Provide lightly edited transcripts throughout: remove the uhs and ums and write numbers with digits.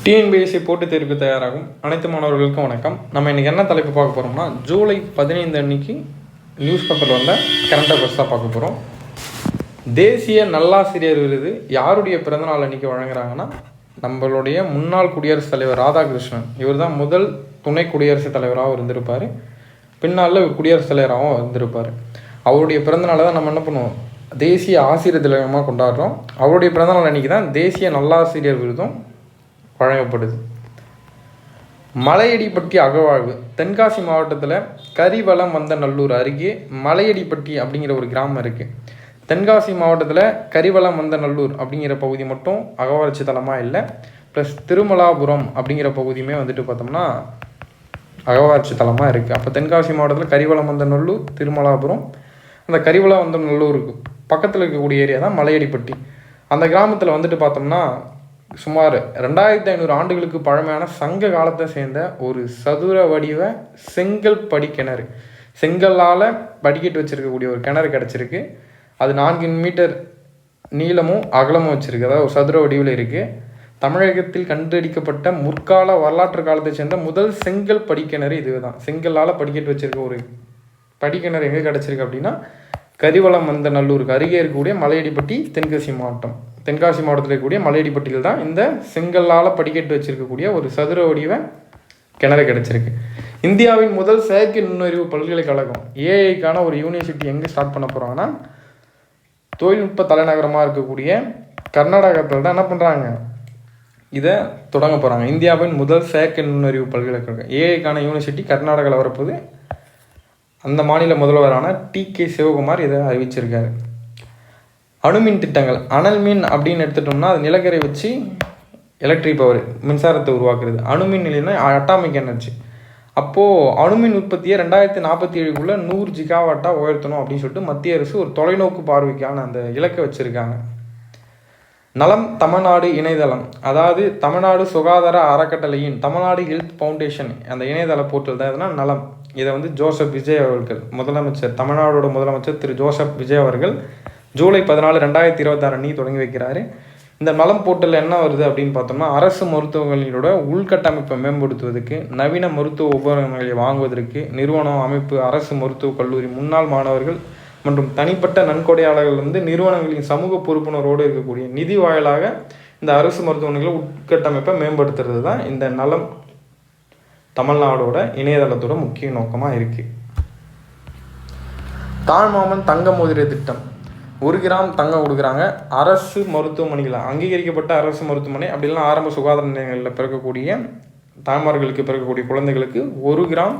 TNPSC போட்டித் தேர்வுக்கு தயாராகும் அனைத்து மாணவர்களுக்கும் வணக்கம். நம்ம இன்றைக்கி என்ன தலைப்பு பார்க்க போகிறோம்னா, ஜூலை 15 அன்னைக்கு நியூஸ் பேப்பரில் வந்த கரண்ட் அஃபேர்ஸ் தான் பார்க்க போகிறோம். தேசிய நல்லாசிரியர் விருது யாருடைய பிறந்தநாள் அன்றைக்கி வழங்குறாங்கன்னா, நம்மளுடைய முன்னாள் குடியரசுத் தலைவர் ராதாகிருஷ்ணன். இவர் தான் முதல் துணை குடியரசுத் தலைவராகவும் இருந்திருப்பார். பின்னால் இவர் குடியரசுத் தலைவராகவும் இருந்திருப்பார். அவருடைய பிறந்தநாளை தான் நம்ம என்ன பண்ணுவோம், தேசிய ஆசிரியர் தினமாக கொண்டாடுறோம். அவருடைய பிறந்தநாள் அன்றைக்கி தான் தேசிய நல்லாசிரியர் விருதும் வழங்கப்படுது. மலையடிப்பட்டி அகழ்வாய்வு. தென்காசி மாவட்டத்தில் கரிவலம் வந்த நல்லூர் அருகே மலையடிப்பட்டி அப்படிங்கிற ஒரு கிராமம் இருக்குது. தென்காசி மாவட்டத்தில் கரிவலம் வந்த நல்லூர் அப்படிங்கிற பகுதி மட்டும் அகழ்வாராய்ச்சி தலமாக இல்லை, ப்ளஸ் திருமலாபுரம் அப்படிங்கிற பகுதியுமே வந்துட்டு பார்த்தோம்னா அகழ்வாராய்ச்சி தலமாக இருக்குது. அப்போ தென்காசி மாவட்டத்தில் கரிவலம் வந்த நல்லூர், திருமலாபுரம், அந்த கரிவலம் வந்த நல்லூருக்கு பக்கத்தில் இருக்கக்கூடிய ஏரியா தான் மலையடிப்பட்டி. அந்த கிராமத்தில் வந்துட்டு பார்த்தோம்னா சுமார் 2500 ஆண்டுகளுக்கு பழமையான சங்க காலத்தை சேர்ந்த ஒரு சதுர வடிவ செங்கல் படிக்கிணறு, செங்கல்லால் படிக்கட்டு வச்சுருக்கக்கூடிய ஒரு கிணறு கிடச்சிருக்கு. அது 4 மீட்டர் நீளமும் அகலமும் வச்சுருக்கு, அதாவது ஒரு சதுர வடிவில் இருக்குது. தமிழகத்தில் கண்டெடுக்கப்பட்ட முற்கால வரலாற்று காலத்தை சேர்ந்த முதல் செங்கல் படிக்கிணறு இது தான். செங்கல்லால் படிக்கட்டு வச்சுருக்க ஒரு படிக்கிணறு எங்கே கிடச்சிருக்கு அப்படின்னா, கரிவலம் வந்த நல்லூருக்கு அருகே இருக்கக்கூடிய மலையடிப்பட்டி, தென்காசி மாவட்டம். தென்காசி மாவட்டத்தில் இருக்கக்கூடிய மலையடிப்பட்டியில் தான் இந்த செங்கல்லால் படிக்கட்டு வச்சிருக்கக்கூடிய ஒரு சதுர வடிவ கிணறு கிடச்சிருக்கு. இந்தியாவின் முதல் செயற்கை நுண்ணறிவு பல்கலைக்கழகம் ஏஐக்கான ஒரு யூனிவர்சிட்டி எங்கே ஸ்டார்ட் பண்ண போகிறாங்கன்னா, தொழில்நுட்ப தலைநகரமாக இருக்கக்கூடிய கர்நாடகத்தில் தான் என்ன பண்ணுறாங்க, இதை தொடங்க போகிறாங்க. இந்தியாவின் முதல் செயற்கை நுண்ணறிவு பல்கலைக்கழகம் ஏஐக்கான யூனிவர்சிட்டி கர்நாடகாவில் வரப்போது. அந்த மாநில முதல்வரான டி.கே. சிவகுமார் இதை அறிவிச்சிருக்காரு. அணுமின் திட்டங்கள். அனல் மின் அப்படின்னு எடுத்துட்டோம்னா, அது நிலக்கரை வச்சு எலக்ட்ரிக் பவர் மின்சாரத்தை உருவாக்குறது. அணுமின் நிலையம்னா அட்டாமிக் எனர்ஜி. அப்போது அணுமின் உற்பத்தியை 2047க்குள்ளே 100 ஜிகாவாட்டாக உயர்த்தணும் அப்படின்னு சொல்லிட்டு மத்திய அரசு ஒரு தொலைநோக்கு பார்வைக்கான அந்த இலக்கை வச்சுருக்காங்க. நலம் தமிழ்நாடு இணையதளம், அதாவது தமிழ்நாடு சுகாதார அறக்கட்டளையின் தமிழ்நாடு ஹெல்த் ஃபவுண்டேஷன் அந்த இணையதள போர்ட்டல் தான் எதுனா நலம். இதை வந்து ஜோசப் விஜய் அவர்கள், முதலமைச்சர், தமிழ்நாடோட முதலமைச்சர் திரு ஜோசப் விஜய் அவர்கள் ஜூலை 14, 2026 அன்னைக்கு தொடங்கி வைக்கிறாரு. இந்த நலம் போர்ட்டலில் என்ன வருது அப்படின்னு பார்த்தோம்னா, அரசு மருத்துவமனைகளோட உள்கட்டமைப்பை மேம்படுத்துவதற்கு, நவீன மருத்துவ உபகரணங்களை வாங்குவதற்கு நிறுவனம், அமைப்பு, அரசு மருத்துவக் கல்லூரி முன்னாள் மாணவர்கள் மற்றும் தனிப்பட்ட நன்கொடையாளர்கள் நிறுவனங்களின் சமூக பொறுப்புணர்வோடு இருக்கக்கூடிய நிதி வாயிலாக இந்த அரசு மருத்துவமனைகளை உட்கட்டமைப்பை மேம்படுத்துறது தான் இந்த நலம் தமிழ்நாடோட இணையதளத்தோட முக்கிய நோக்கமாக இருக்குது. தாழ்மாமன் தங்க மோதிர திட்டம். 1 கிராம் தங்கம் கொடுக்குறாங்க. அரசு மருத்துவமனைகள், அங்கீகரிக்கப்பட்ட அரசு மருத்துவமனை அப்படி இல்லைனா ஆரம்ப சுகாதார நிலையங்களில் பிறக்கக்கூடிய தாய்மார்களுக்கு பிறக்கக்கூடிய குழந்தைகளுக்கு 1 கிராம்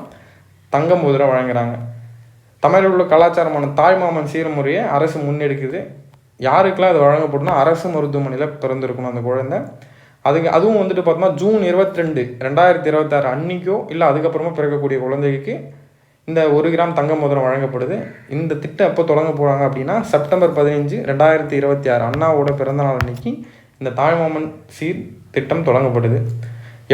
தங்க மோதிரம் வழங்குறாங்க. தமிழில் உள்ள கலாச்சாரமான தாய்மாமன் சீர்முறையை அரசு முன்னெடுக்குது. யாருக்கெல்லாம் அது வழங்கப்படும்னா, அரசு மருத்துவமனையில் பிறந்திருக்கணும் அந்த குழந்தை. அதுவும் வந்துட்டு பார்த்தோம்னா ஜூன் 22, 2026 அன்னைக்கோ இல்லை அதுக்கப்புறமா பிறக்கக்கூடிய குழந்தைக்கு இந்த 1 கிராம் தங்க மோதிரம் வழங்கப்படுது. இந்த திட்டம் எப்போ தொடங்க போகிறாங்க அப்படின்னா, செப்டம்பர் 15, 2026 அண்ணாவோட பிறந்தநாள் அன்னைக்கு இந்த தாய்மாமன் சீர் திட்டம் தொடங்கப்படுது.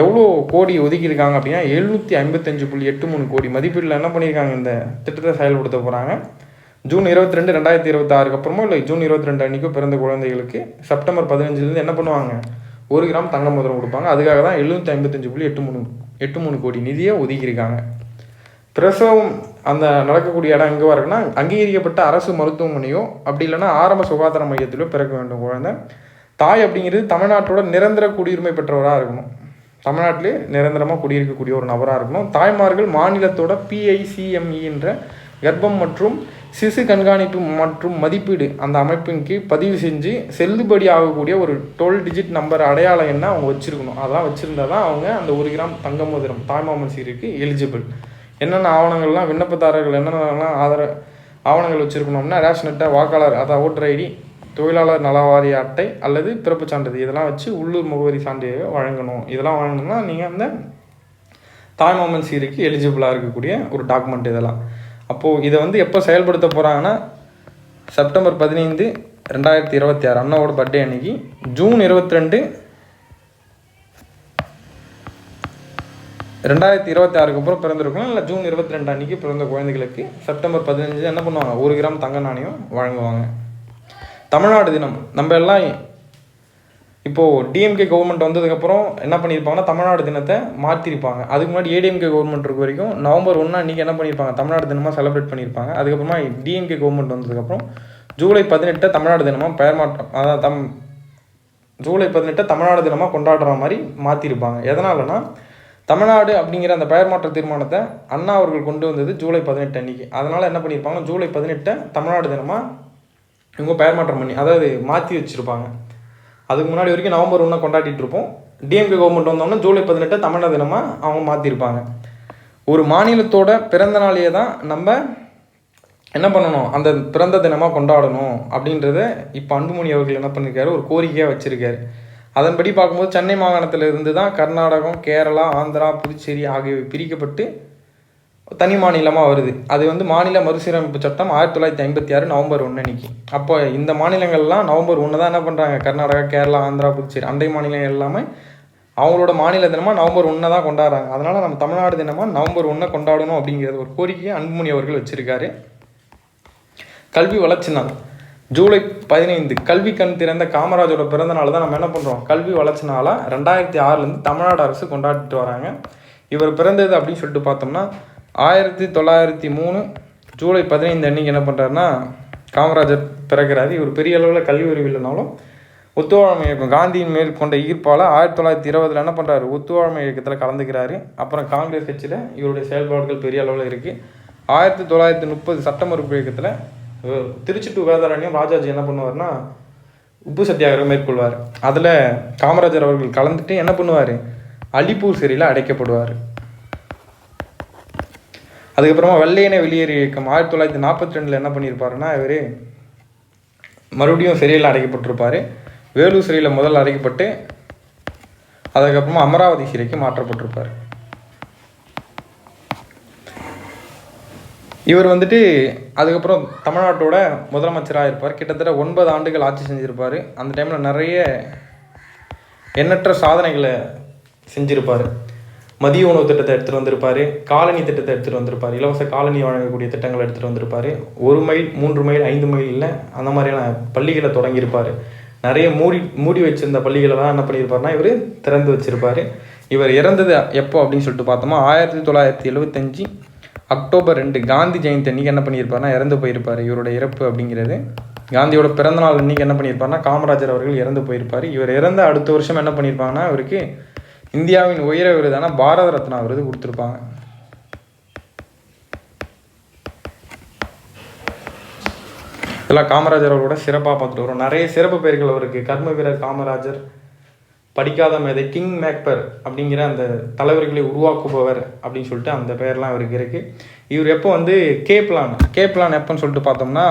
எவ்வளோ கோடி ஒதுக்கியிருக்காங்க அப்படின்னா, 755.83 கோடி மதிப்பீட்டில் என்ன பண்ணியிருக்காங்க, இந்த திட்டத்தை செயல்படுத்த போகிறாங்க. ஜூன் 22, 2026 அப்புறமோ இல்லை ஜூன் 22 அன்றைக்கோ பிறந்த குழந்தைகளுக்கு செப்டம்பர் 15 என்ன பண்ணுவாங்க, 1 கிராம் தங்க மோதிரம் கொடுப்பாங்க. அதுக்காக தான் 755.83 கோடி நிதியை ஒதுக்கியிருக்காங்க. பிரசவம் அந்த நடக்கக்கூடிய இடம் எங்கே இருக்குன்னா, அங்கீகரிக்கப்பட்ட அரசு மருத்துவமனையோ அப்படி இல்லைன்னா ஆரம்ப சுகாதார மையத்திலோ பிறக்க வேண்டும் குழந்தை. தாய் அப்படிங்கிறது தமிழ்நாட்டோட நிரந்தர குடியுரிமை பெற்றவராக இருக்கணும், தமிழ்நாட்டிலே நிரந்தரமாக குடியிருக்கக்கூடிய ஒரு நபராக இருக்கணும். தாய்மார்கள் மாநிலத்தோட PICME என்ற கர்ப்பம் மற்றும் சிசு கண்காணிப்பு மற்றும் மதிப்பீடு அந்த அமைப்பின் கீழ் பதிவு செஞ்சு செல்லுபடி ஆகக்கூடிய ஒரு 12 டிஜிட் நம்பர் அடையாளம் என்ன அவங்க வச்சுருக்கணும். அதெல்லாம் வச்சுருந்தா தான் அவங்க அந்த 1 கிராம் தங்க மோதிரம் தாய்மாமன் சீருக்கு எலிஜிபிள். என்னென்ன ஆவணங்கள்லாம் விண்ணப்பதாரர்கள் என்னென்னலாம் ஆவணங்கள் வச்சுருக்கணும்னா, ரேஷன் அட்டை, வாக்காளர் அதாவது ஓட்டர் ஐடி, தொழிலாளர் நலவாரிய அட்டை அல்லது பிறப்பு சான்றிதழ் இதெல்லாம் வச்சு உள்ளூர் முகவரி சான்றிதழ் வழங்கணும். இதெல்லாம் வழங்கணும்னா நீங்கள் அந்த தாய்மாமன் சீருக்கு எலிஜிபிளாக இருக்கக்கூடிய ஒரு டாக்குமெண்ட் இதெல்லாம். அப்போது இதை எப்போ செயல்படுத்த போகிறாங்கன்னா, செப்டம்பர் 15, 2026 அண்ணாவோட பர்த்டே அன்னைக்கு, ஜூன் 22, 2026 அப்புறம் பிறந்திருக்கணும், இல்லை ஜூன் 22 அன்றைக்கி பிறந்த குழந்தைகளுக்கு செப்டம்பர் 15 என்ன பண்ணுவாங்க, 1 கிராம் தங்க நாணயம் வழங்குவாங்க. தமிழ்நாடு தினம். நம்ம எல்லாம் இப்போது டிஎம்கே கவர்மெண்ட் வந்ததுக்கப்புறம் என்ன பண்ணியிருப்பாங்கன்னா தமிழ்நாடு தினத்தை மாற்றிருப்பாங்க. அதுக்கு முன்னாடி ஏடிஎம்கே கவர்மெண்ட் இருக்க வரைக்கும் நவம்பர் 1 அன்றைக்கி என்ன பண்ணியிருப்பாங்க, தமிழ்நாடு தினமாக செலிப்ரேட் பண்ணியிருப்பாங்க. அதுக்கப்புறமா டிஎம்கே கவர்மெண்ட் வந்ததுக்கப்புறம் ஜூலை 18 தமிழ்நாடு தினமாக பெயர் மாற்றம், அதாவது ஜூலை 18 தமிழ்நாடு தினமாக கொண்டாடுற மாதிரி மாற்றிருப்பாங்க. எதனாலனா தமிழ்நாடு அப்படிங்கிற அந்த பெயர் மாற்ற தீர்மானத்தை அண்ணா அவர்கள் கொண்டு வந்தது ஜூலை 18 அன்றைக்கி. அதனால் என்ன பண்ணியிருப்பாங்க, ஜூலை 18 தமிழ்நாடு தினமாக இவங்க பெயர் மாற்றம் பண்ணி அதாவது மாற்றி வச்சுருப்பாங்க. அதுக்கு முன்னாடி வரைக்கும் நவம்பர் 1 கொண்டாடிட்டு இருப்போம். டிஎம்கே கவர்மெண்ட் வந்தோம்னா ஜூலை 18 தமிழ்நாடு தினமாக அவங்க மாற்றிருப்பாங்க. ஒரு மாநிலத்தோட பிறந்த நாளையே தான் நம்ம என்ன பண்ணணும், அந்த பிறந்த தினமாக கொண்டாடணும் அப்படின்றத இப்போ அன்புமணி அவர்கள் என்ன பண்ணியிருக்காரு, ஒரு கோரிக்கையாக வச்சுருக்காரு. அதன்படி பார்க்கும்போது சென்னை மாகாணத்தில் இருந்து தான் கர்நாடகம், கேரளா, ஆந்திரா, புதுச்சேரி ஆகியவை பிரிக்கப்பட்டு தனி மாநிலமாக வருது. அது வந்து மாநில மறுசீரமைப்பு சட்டம் 1956 நவம்பர் 1 அன்னைக்கு. அப்போ இந்த மாநிலங்கள்லாம் நவம்பர் 1 தான் என்ன பண்ணுறாங்க, கர்நாடகா, கேரளா, ஆந்திரா, புதுச்சேரி அண்டை மாநிலங்கள் எல்லாமே அவங்களோட மாநில தினமாக நவம்பர் 1 தான் கொண்டாடுறாங்க. அதனால் நம்ம தமிழ்நாடு தினமாக நவம்பர் 1 கொண்டாடணும் அப்படிங்கிறது ஒரு கோரிக்கையை அன்புமணி அவர்கள் வச்சுருக்காரு. கல்வி வளர்ச்சி நாள் ஜூலை 15 கல்வி கண் திறந்த காமராஜோட பிறந்த நாள் தான் நம்ம என்ன பண்ணுறோம், கல்வி வளர்ச்சி நாளாக 2006 தமிழ்நாடு அரசு கொண்டாடிட்டு வராங்க. இவர் பிறந்தது அப்படின்னு சொல்லிட்டு பார்த்தோம்னா 1903 ஜூலை 15 அன்றைக்கி என்ன பண்ணுறாருன்னா காமராஜர் பிறக்கிறாரு. இவர் பெரிய அளவில் கல்வி அறிவு இல்லைனாலும் ஒத்துழைமை இயக்கம் காந்தியின் மேல் கொண்ட ஈர்ப்பால் 1920 என்ன பண்ணுறாரு, ஒத்துழைமை இயக்கத்தில் கலந்துக்கிறாரு. அப்புறம் காங்கிரஸ் கட்சியில் இவருடைய செயல்பாடுகள் பெரிய அளவில் இருக்குது. 1930 சட்ட மறுப்பு இயக்கத்தில் திருச்சி டு வேதாரண்யம் ராஜாஜி என்ன பண்ணுவார்னா உப்பு சத்தியாகிரகம் மேற்கொள்வார். அதில் காமராஜர் அவர்கள் கலந்துட்டு என்ன பண்ணுவார், அலிப்பூர் சிறையில் அடைக்கப்படுவார். அதுக்கப்புறமா வெள்ளையனே வெளியேறு இயக்கம் 1942 என்ன பண்ணியிருப்பாருன்னா இவர் மறுபடியும் சிறையில் அடைக்கப்பட்டிருப்பார். வேலூர் சிறையில் முதல் அடைக்கப்பட்டு அதுக்கப்புறமா அமராவதி சிறைக்கு மாற்றப்பட்டிருப்பார். இவர் வந்துட்டு அதுக்கப்புறம் தமிழ்நாட்டோட முதலமைச்சராக இருப்பார். கிட்டத்தட்ட 9 ஆண்டுகள் ஆட்சி செஞ்சுருப்பார். அந்த டைமில் நிறைய எண்ணற்ற சாதனைகளை செஞ்சுருப்பார். மதிய உணவு திட்டத்தை எடுத்துகிட்டு வந்திருப்பார், காலனி திட்டத்தை எடுத்துகிட்டு வந்திருப்பார், இலவச காலனி வழங்கக்கூடிய திட்டங்களை எடுத்துகிட்டு வந்திருப்பார். 1 மைல் 3 மைல் 5 மைல் இல்லை அந்த மாதிரியான பள்ளிகளை தொடங்கியிருப்பார். நிறைய மூடி வச்சிருந்த பள்ளிகளெல்லாம் என்ன பண்ணியிருப்பார்னா இவர் திறந்து வச்சுருப்பார். இவர் இறந்தது எப்போ அப்படின்னு சொல்லிட்டு பார்த்தோமா 1975 அக்டோபர் 2 காந்தி ஜெயந்தி அன்றைக்கி என்ன பண்ணியிருப்பார்னா இறந்து போயிருப்பார். இவரோட இறப்பு அப்படிங்கிறது காந்தியோட பிறந்தநாள் அன்றைக்கி என்ன பண்ணியிருப்பார்னா காமராஜர் அவர்கள் இறந்து போயிருப்பார். இவர் இறந்த அடுத்த வருஷம் என்ன பண்ணியிருப்பாங்கன்னா இவருக்கு இந்தியாவின் உயர விருதான பாரத ரத்னா விருது கொடுத்துருப்பாங்க. இதெல்லாம் காமராஜர் அவரோட சிறப்பாக பார்த்துட்டு வரும். நிறைய சிறப்பு பெயர்கள் அவருக்கு, கர்ம வீரர் காமராஜர், படிக்காத மேதை, கிங் மேக்கர் அப்படிங்கிற அந்த தலைவர்களை உருவாக்குபவர் அப்படின்னு சொல்லிட்டு அந்த பெயர்லாம் அவருக்கு இருக்குது. இவர் எப்போ வந்து கே பிளான் எப்போன்னு சொல்லிட்டு பார்த்தோம்னா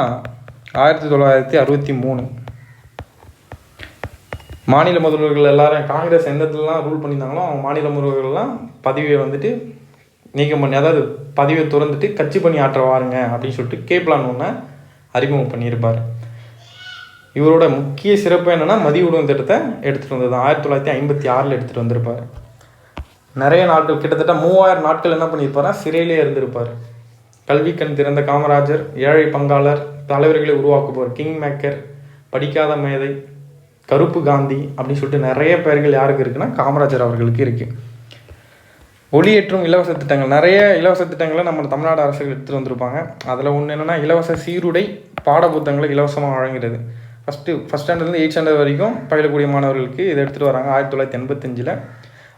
1963 மாநில முதல்வர்கள் எல்லாரும் காங்கிரஸ் எந்த இடத்துலலாம் ரூல் பண்ணியிருந்தாங்களோ அவங்க மாநில முதல்வர்கள்லாம் பதவியை வந்துட்டு நீக்கம் பண்ணி, அதாவது பதவியை துறந்துட்டு கட்சி பணி ஆற்ற வாருங்க அப்படின்னு சொல்லிட்டு கே பிளான் ஒன்று அறிமுகம் பண்ணியிருப்பார். இவரோட முக்கிய சிறப்பு என்னென்னா மதிய உணவு திட்டத்தை எடுத்துகிட்டு வந்தது 1956 எடுத்துகிட்டு வந்திருப்பார். நிறைய நாட்கள் கிட்டத்தட்ட 3000 நாட்கள் என்ன பண்ணியிருப்பாரா சிறையிலே இருந்திருப்பார். கல்வி கண் திறந்த காமராஜர், ஏழை பங்காளர், தலைவர்களை உருவாக்குபவர் கிங் மேக்கர், படிக்காத மேதை, கருப்பு காந்தி அப்படின்னு சொல்லிட்டு நிறைய பெயர்கள் யாருக்கு இருக்குன்னா காமராஜர் அவர்களுக்கு இருக்குது. ஒளியேற்றும் இலவச திட்டங்கள், நிறைய இலவச திட்டங்களை நம்ம தமிழ்நாடு அரசுகள் எடுத்துகிட்டு வந்திருப்பாங்க. அதில் ஒன்று என்னென்னா இலவச சீருடை பாட புத்தகங்களை இலவசமாக வழங்குகிறது. ஃபஸ்ட் ஸ்டாண்டர்ட்லேருந்து 8th ஸ்டாண்டர்ட் வரைக்கும் பயிலக்கூடிய மாணவர்களுக்கு இதை எடுத்துகிட்டு வராங்க 1985.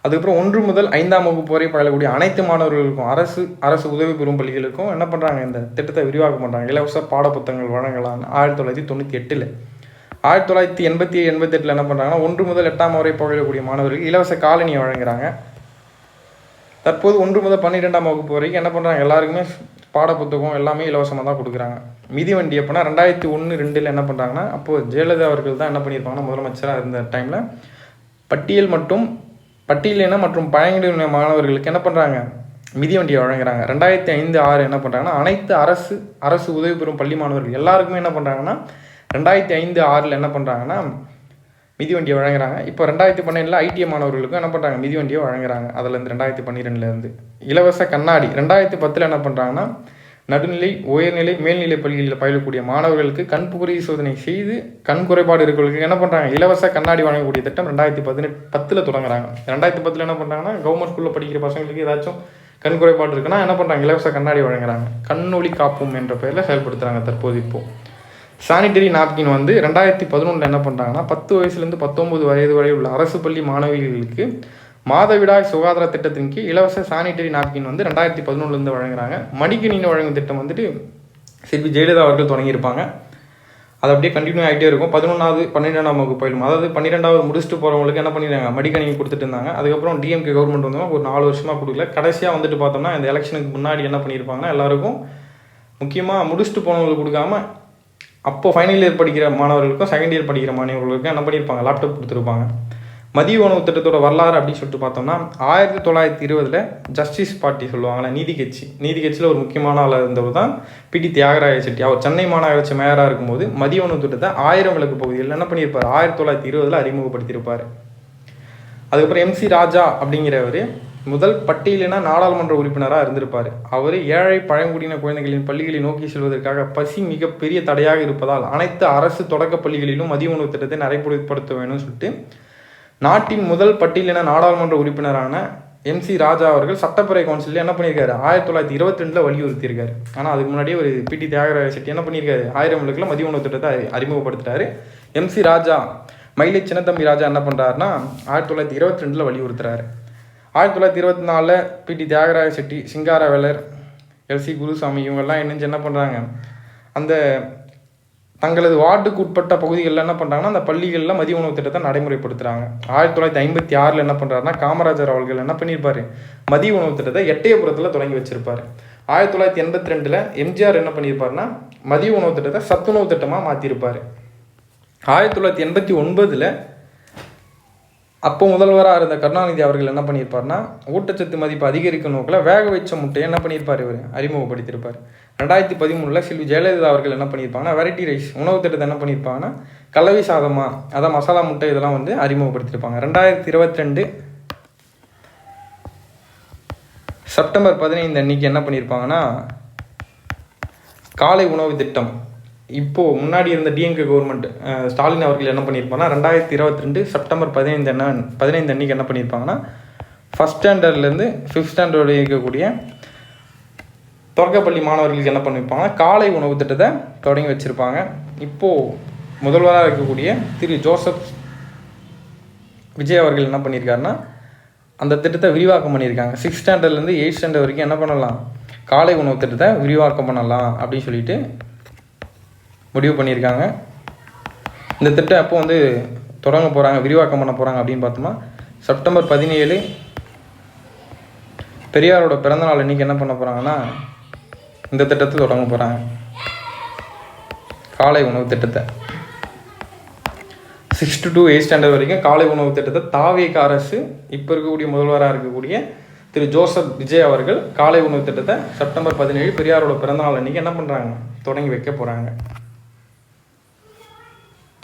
அதுக்கப்புறம் 1 முதல் 5ஆம் வகுப்பு வரை பயிலக்கூடிய அனைத்து மாணவர்களுக்கும் அரசு உதவி பெறும் பள்ளிகளுக்கும் என்ன பண்ணுறாங்க, இந்த திட்டத்தை விரிவாக்கம் பண்ணுறாங்க. இலவச பாட புத்தகங்கள் வழங்கலான்னு 1998. 1987-88 என்ன பண்ணுறாங்கன்னா 1 முதல் 8ஆம் வரை பயிலக்கூடிய மாணவர்களுக்கு இலவச காலனியை வழங்குறாங்க. தற்போது 1 முதல் 12ஆம் வகுப்பு வரைக்கும் என்ன பண்ணுறாங்க, எல்லாருக்குமே பாட புத்தகம் எல்லாமே இலவசமாக தான் கொடுக்குறாங்க. மிதிவண்டி எப்போனா 2001-2 என்ன பண்ணுறாங்கன்னா அப்போது ஜெயலலிதா அவர்கள் தான் என்ன பண்ணியிருப்பாங்கன்னா முதலமைச்சராக இருந்த டைமில் பட்டியலின மற்றும் பழங்குடியின மாணவர்களுக்கு என்ன பண்ணுறாங்க மிதிவண்டியை வழங்குறாங்க. 2005-6 என்ன பண்ணுறாங்கன்னா அனைத்து அரசு உதவி பெறும் பள்ளி மாணவர்கள் எல்லாருக்குமே என்ன பண்ணுறாங்கன்னா 2005-6 என்ன பண்ணுறாங்கன்னா மிதிவண்டியை வழங்குறாங்க. இப்போ 2012 ஐடிஐ மாணவர்களுக்கும் என்ன பண்ணுறாங்க மிதிவண்டியை வழங்குறாங்க. அதுலேருந்து 2012 இலவச கண்ணாடி 2010 என்ன பண்ணுறாங்கன்னா நடுநிலை, உயர்நிலை, மேல்நிலை பள்ளிகளில் பயிலக்கூடிய மாணவர்களுக்கு கண் பரிசோதனை செய்து கண் குறைபாடு இருக்கிறவங்களுக்கு என்ன பண்ணுறாங்க, இலவச கண்ணாடி வழங்கக்கூடிய திட்டம் 2010 தொடங்குறாங்க. 2010 என்ன பண்ணுறாங்கன்னா, கவர்மெண்ட் ஸ்கூலில் படிக்கிற பசங்களுக்கு ஏதாச்சும் கண் குறைபாடு இருக்குன்னா என்ன பண்ணுறாங்க, இலவச கண்ணாடி வழங்குறாங்க. கண்ணொளி காப்பும் என்ற பெயரில் செயல்படுத்துகிறாங்க தற்போது. இப்போது சானிட்டரி நாப்கின் வந்து 2011 என்ன பண்ணுறாங்கன்னா, 10 வயசுலேருந்து 19 வயது வரை உள்ள அரசு பள்ளி மாணவிகளுக்கு மாதவிடாய் சுகாதார திட்டத்தின் கீழ் இலவச சானிட்டரி நாப்கின் வந்து 2011 வழங்குறாங்க. மடிக்கணினி வழங்கும் திட்டம் வந்துட்டு செல்வி ஜெயலலிதா அவர்கள் தொடங்கியிருப்பாங்க. அது அப்படியே கண்டினியூ ஆகிட்டே இருக்கும். 11வது 12ஆம் வகுப்பு பயிலும், அதாவது 12வது முடிச்சுட்டு போகிறவங்களுக்கு என்ன பண்ணிடுறாங்க, மடிக்கணினி கொடுத்துட்டு இருந்தாங்க. அதுக்கப்புறம் டிஎம்கே கவர்மெண்ட் வந்து ஒரு 4 வருஷமாக கொடுக்கல. கடைசியாக வந்துட்டு பார்த்தோம்னா இந்த எலெக்ஷனுக்கு முன்னாடி என்ன பண்ணியிருப்பாங்கன்னா, எல்லாருக்கும் முக்கியமாக முடிச்சுட்டு போனவங்களுக்கு கொடுக்காம அப்போது ஃபைனல் இயர் படிக்கிற மாணவர்களுக்கும் செகண்ட் இயர் படிக்கிற மாணவர்களுக்கும் என்ன பண்ணியிருப்பாங்க, லேப்டாப் கொடுத்துருப்பாங்க. மதிய உணவு திட்டத்தோட வரலாறு அப்படின்னு சொல்லிட்டு பார்த்தோம்னா, 1920 ஜஸ்டிஸ் பார்ட்டி சொல்லுவாங்களே, நீதி கட்சியில் ஒரு முக்கியமான ஆளாக இருந்தவர் தான் பிடி தியாகராய செட்டி. அவர் சென்னை மாநகராட்சி மேயராக இருக்கும்போது மதிய உணவு திட்டத்தை 1000 விளக்கு பகுதியில் என்ன பண்ணியிருப்பார், 1920 அறிமுகப்படுத்தியிருப்பார். அதுக்கப்புறம் MC ராஜா அப்படிங்கிறவர் முதல் பட்டியலின நாடாளுமன்ற உறுப்பினராக இருந்திருப்பார். அவர் ஏழை பழங்குடியின குழந்தைகளின் பள்ளிகளை நோக்கி செல்வதற்காக பசி மிகப்பெரிய தடையாக இருப்பதால் அனைத்து அரசு தொடக்க பள்ளிகளிலும் மதிய உணவு திட்டத்தை நடைமுறைப்படுத்த வேணும்னு சொல்லிட்டு நாட்டின் முதல் பட்டியலின நாடாளுமன்ற உறுப்பினரான MC ராஜா அவர்கள் சட்டப்பேரவை கவுன்சிலில் என்ன பண்ணியிருக்காரு, 1922 வலியுறுத்தியிருக்காரு. ஆனால் அதுக்கு முன்னாடியே ஒரு பிடி தியாகராய செட்டி என்ன பண்ணியிருக்காரு, 1000 விளக்கில் மதிய உணவு திட்டத்தை அறிமுகப்படுத்திட்டாரு. MC ராஜா மயிலை சின்னத்தம்பி ராஜா என்ன பண்ணுறாருன்னா 1922 வலியுறுத்துறாரு. 1924 பிடி தியாகராய செட்டி, சிங்காரவேலர், LC குருசாமி இவங்கெல்லாம் இணைஞ்சு என்ன பண்ணுறாங்க, அந்த தங்களது வார்டுக்கு உட்பட்ட பகுதிகளில் என்ன பண்ணுறாங்கன்னா அந்த பள்ளிகளில் மதிய உணவு திட்டத்தை நடைமுறைப்படுத்துகிறாங்க. 1956 என்ன பண்ணுறாருன்னா காமராஜர் அவர்கள் என்ன பண்ணியிருப்பார், மதிய உணவு திட்டத்தை எட்டயபுரத்தில் தொடங்கி வச்சிருப்பார். 1982 எம்ஜிஆர் என்ன பண்ணியிருப்பாருன்னா மதிய உணவு திட்டத்தை சத்துணவு திட்டமாக மாற்றிருப்பார். 1989 அப்போ முதல்வராக இருந்த கருணாநிதி அவர்கள் என்ன பண்ணியிருப்பார்னா ஊட்டச்சத்து மதிப்பு அதிகரிக்கும் நோக்கில் வேக வச்ச முட்டையை என்ன பண்ணியிருப்பார், இவர் அறிமுகப்படுத்தியிருப்பார். 2013 செல்வி ஜெயலலிதா அவர்கள் என்ன பண்ணியிருப்பாங்கன்னா வெரைட்டி ரைஸ் உணவு திட்டத்தை என்ன பண்ணியிருப்பாங்கன்னா கலவை சாதமாக, அதான் மசாலா முட்டை இதெல்லாம் வந்து அறிமுகப்படுத்தியிருப்பாங்க. 2022 செப்டம்பர் 15 அன்னைக்கு என்ன பண்ணியிருப்பாங்கன்னா காலை உணவு திட்டம். இப்போது முன்னாடி இருந்த டிஎம்கே கவர்மெண்ட் ஸ்டாலின் அவர்கள் என்ன பண்ணியிருப்பாங்கன்னா 2022 செப்டம்பர் 15 அன்றைக்கி என்ன பண்ணியிருப்பாங்கன்னா ஃபஸ்ட் ஸ்டாண்டர்ட்லேருந்து 5th ஸ்டாண்டர்ட் இருக்கக்கூடிய தொடக்கப்பள்ளி மாணவர்களுக்கு என்ன பண்ணியிருப்பாங்கன்னா காலை உணவு திட்டத்தை தொடங்கி வச்சுருப்பாங்க. இப்போது முதல்வராக இருக்கக்கூடிய திரு ஜோசப் விஜய் அவர்கள் என்ன பண்ணியிருக்காருன்னா அந்த திட்டத்தை விரிவாக்கம் பண்ணியிருக்காங்க. 6th ஸ்டாண்டர்ட்லேருந்து 8th ஸ்டாண்டர்ட் வரைக்கும் என்ன பண்ணலாம், காலை உணவு திட்டத்தை விரிவாக்கம் பண்ணலாம் அப்படின்னு சொல்லிட்டு முடிவு பண்ணியிருக்காங்க. இந்த திட்டம் எப்போ வந்து தொடங்க போகிறாங்க, விரிவாக்கம் பண்ண போகிறாங்க அப்படின்னு பார்த்தோம்னா செப்டம்பர் 17 பெரியாரோட பிறந்தநாள் அன்றைக்கி என்ன பண்ண போகிறாங்கன்னா இந்த திட்டத்தை தொடங்க போகிறாங்க, காலை உணவு திட்டத்தை. 6th to 8th ஸ்டாண்டர்ட் வரைக்கும் காலை உணவு திட்டத்தை தாவேக அரசு இப்போ இருக்கக்கூடிய முதல்வராக இருக்கக்கூடிய திரு ஜோசப் விஜய் அவர்கள் காலை உணவு திட்டத்தை செப்டம்பர் 17 பெரியாரோட பிறந்தநாள் அன்றைக்கி என்ன பண்ணுறாங்க, தொடங்கி வைக்க போகிறாங்க.